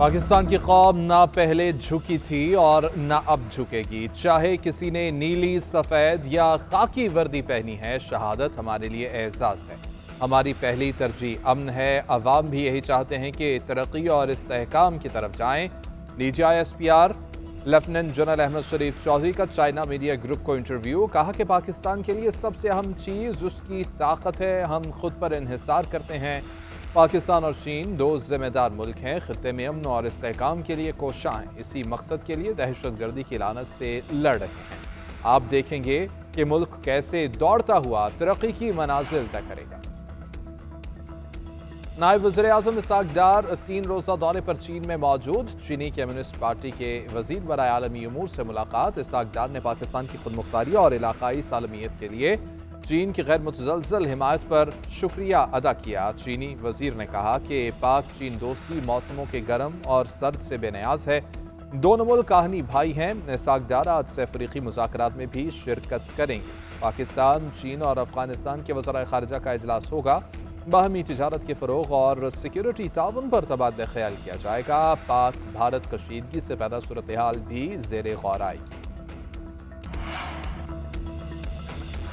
पाकिस्तान की कौम ना पहले झुकी थी और ना अब झुकेगी। चाहे किसी ने नीली, सफेद या खाकी वर्दी पहनी है, शहादत हमारे लिए एहसास है। हमारी पहली तरजीह अमन है। अवाम भी यही चाहते हैं कि तरक्की और इस्तेहकाम की तरफ जाएं। DGI-SPR लेफ्टिनेंट जनरल अहमद शरीफ चौधरी का चाइना मीडिया ग्रुप को इंटरव्यू। कहा कि पाकिस्तान के लिए सबसे अहम चीज़ उसकी ताकत है। हम खुद पर इन्हिसार करते हैं। पाकिस्तान और चीन दो जिम्मेदार मुल्क हैं। खित्ते में अमन और इस्तेहकाम के लिए कोशां हैं। इसी मकसद के लिए दहशतगर्दी की लानत से लड़ रहे हैं। आप देखेंगे कि मुल्क कैसे दौड़ता हुआ तरक्की की मनाजिल तय करेगा। नायब वज़ीर-ए-आज़म इसहाक डार 3 रोज़ा दौरे पर चीन में मौजूद। चीनी कम्युनिस्ट पार्टी के वज़ीर बराए आलमी उमूर से मुलाकात। इसहाक डार ने पाकिस्तान की खुदमुख्तारी और इलाकाई सालमियत के लिए चीन की गैर मुतज़लज़ल हिमायत पर शुक्रिया अदा किया। चीनी वज़ीर ने कहा कि पाक चीन दोस्ती मौसमों के गर्म और सर्द से बेनियाज है। दोनों मुल्क कहानी भाई हैं। इसहाक डार आज से अफ्रीकी मुज़ाकरात में भी शिरकत करेंगे। पाकिस्तान, चीन और अफगानिस्तान के वज़राए ख़ारिजा का इजलास होगा। बाहमी तिजारत के फ़रोग़ और सिक्योरिटी ताउन पर तबादला ख्याल किया जाएगा। पाक भारत कशीदगी से पैदा सूरत हाल भी ज़ेरे गौर आएगी।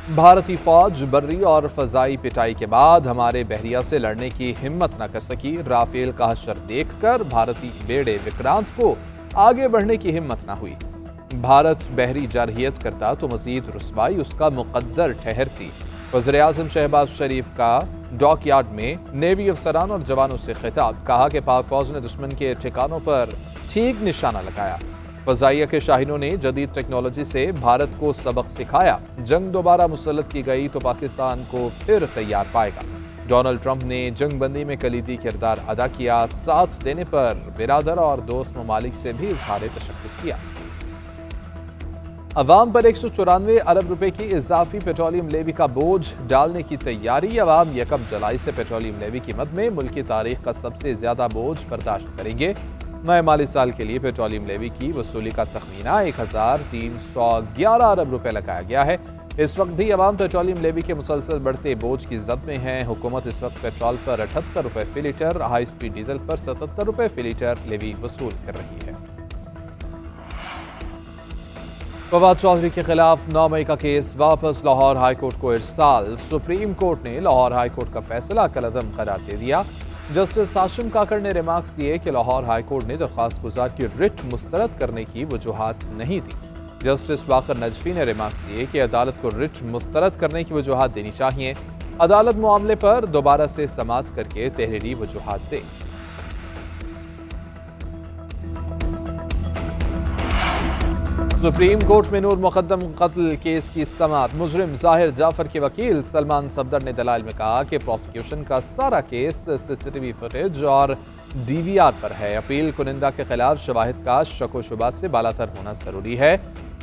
भारतीय फौज बर्री और फजाई पिटाई के बाद हमारे बहरिया से लड़ने की हिम्मत न कर सकी। राफेल का हशर देखकर भारतीय बेड़े विक्रांत को आगे बढ़ने की हिम्मत न हुई। भारत बहरी जारहियत करता तो मजीद रुस्वाई उसका मुकद्दर ठहरती। वज़ीर-ए-आज़म शहबाज शरीफ का डॉकयार्ड में नेवी अफसरान और जवानों से खिताब। कहा कि पाक फौज ने दुश्मन के ठिकानों पर ठीक निशाना लगाया। फ़ज़ाइया के शाहीनों ने जदीद टेक्नोलॉजी से भारत को सबक सिखाया। जंग दोबारा मुसल्लत की गई तो पाकिस्तान को फिर तैयार पाएगा। डोनाल्ड ट्रंप ने जंग बंदी में कलीदी किरदार अदा किया। साथ देने पर बिरादर और दोस्त ममालिक से भी इजहार तशक्कुर किया। अवाम पर 194 अरब रुपए की इजाफी पेट्रोलियम लेवी का बोझ डालने की तैयारी। अवाम 1 जुलाई से पेट्रोलियम लेवी की मद में मुल्क की तारीख का सबसे ज्यादा बोझ बर्दाश्त करेंगे। नए माली साल के लिए पेट्रोलियम लेवी की वसूली का तखमीना 1311 अरब रुपए लगाया गया है। इस वक्त भी अवाम पेट्रोलियम लेवी के मुसलसल बढ़ते बोझ की जद में है। हुकूमत इस वक्त पेट्रोल पर 78 रुपए फी लीटर, हाई स्पीड डीजल पर 77 रुपए फी लीटर लेवी वसूल कर रही है। फवाद चौधरी के खिलाफ 9 मई का केस वापस लाहौर हाई कोर्ट को इरसाल। सुप्रीम कोर्ट ने लाहौर हाई कोर्ट का फैसला कलअदम करार दे दिया। जस्टिस हाशिम काकड़ ने रिमार्क्स दिए कि लाहौर हाई कोर्ट ने दरख्वास्त गुजार की रिट मुस्तरद करने की वजूहात नहीं दी। जस्टिस वाकर नजफी ने रिमार्क्स दिए कि अदालत को रिट मुस्तरद करने की वजूहात देनी चाहिए। अदालत मामले पर दोबारा से समाअत करके तहरीरी वजूहात दे। सुप्रीम कोर्ट में नूर मुकद्दम कत्ल केस की समाअत। मुजरिम जाहिर जाफर के वकील सलमान सफदर ने दलाइल में कहा कि प्रोसिक्यूशन का सारा केस CCTV फुटेज और DVR पर है। अपील कुनिंदा के खिलाफ शवाहिद का शको शुबा से बालातर होना जरूरी है।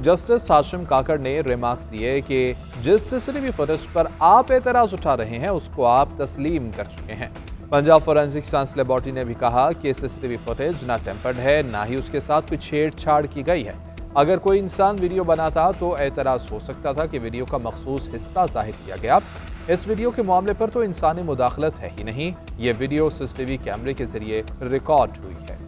जस्टिस हाशिम काकड़ ने रिमार्क्स दिए कि जिस CCTV फुटेज पर आप एतराज उठा रहे हैं उसको आप तस्लीम कर चुके हैं। पंजाब फोरेंसिक साइंस लेबोरेटरी ने भी कहा कि CCTV फुटेज ना टेम्पर्ड है, ना ही उसके साथ कोई छेड़छाड़ की गई है। अगर कोई इंसान वीडियो बनाता तो एतराज हो सकता था कि वीडियो का मखसूस हिस्सा जाहिर किया गया। इस वीडियो के मामले पर तो इंसानी मुदाखलत है ही नहीं। ये वीडियो CCTV कैमरे के जरिए रिकॉर्ड हुई है।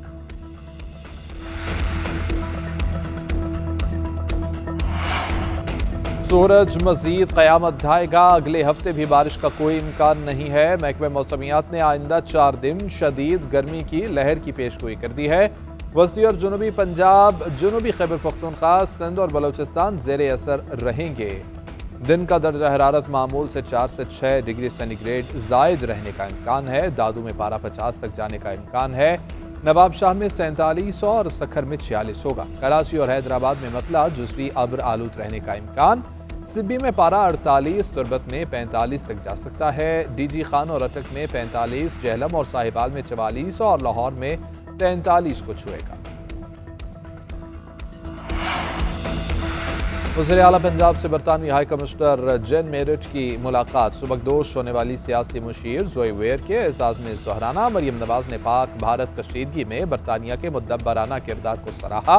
सूरज मजीद क़यामत ढाएगा। अगले हफ्ते भी बारिश का कोई इम्कान नहीं है। महकमे मौसमियात ने आइंदा 4 दिन शदीद गर्मी की लहर की पेशगोई कर दी है। वस्ती और जुनूबी पंजाब, जुनूबी खैबर पख्तूनख्वा, सिंध और बलोचिस्तान ज़ेरे असर रहेंगे। दिन का दर्जा हरारत मामूल से 4 से 6 डिग्री सेंटीग्रेड जायद रहने का इम्कान है। दादू में पारा 50 तक जाने का इम्कान है। नवाबशाह में 47 और सखर में 46 होगा। कराची और हैदराबाद में मतला जुज़वी अब्र आलूद रहने का इम्कान। सिब्बी में पारा 48, तुरबत में 45 तक जा सकता है। DG खान और अटक में 45, जहलम और साहिबाल में 44 और लाहौर में 43 को छुएगा। वज़ीर आला पंजाब से बरतानवी हाई कमिश्नर जेन मेरिट की मुलाकात। सुबकदोश होने वाली सियासी मुशीर जोई वेयर के एजाज में दोहराना। मरियम नवाज ने पाक भारत कशीदगी में बरतानिया के मुद्दब्बराना किरदार को सराहा।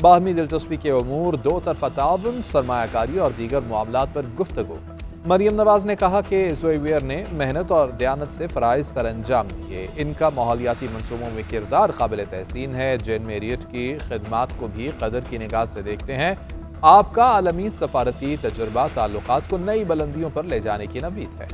बाहमी दिलचस्पी के उमूर, दो तरफा ताउन, सरमायाकारी और दीगर मामलात पर गुफ्तगू। मरियम नवाज ने कहा कि ज़ुवेयर ने मेहनत और दयानत से फ़राइज़ सर अंजाम दिए। इनका माहौलियाती मंसूबों में किरदार काबिल तहसीन है। जेन मेरियट की खिदमात को भी कदर की निगाह से देखते हैं। आपका आलमी सफारती तजुर्बा ताल्लुकात को नई बुलंदियों पर ले जाने की नवीद है।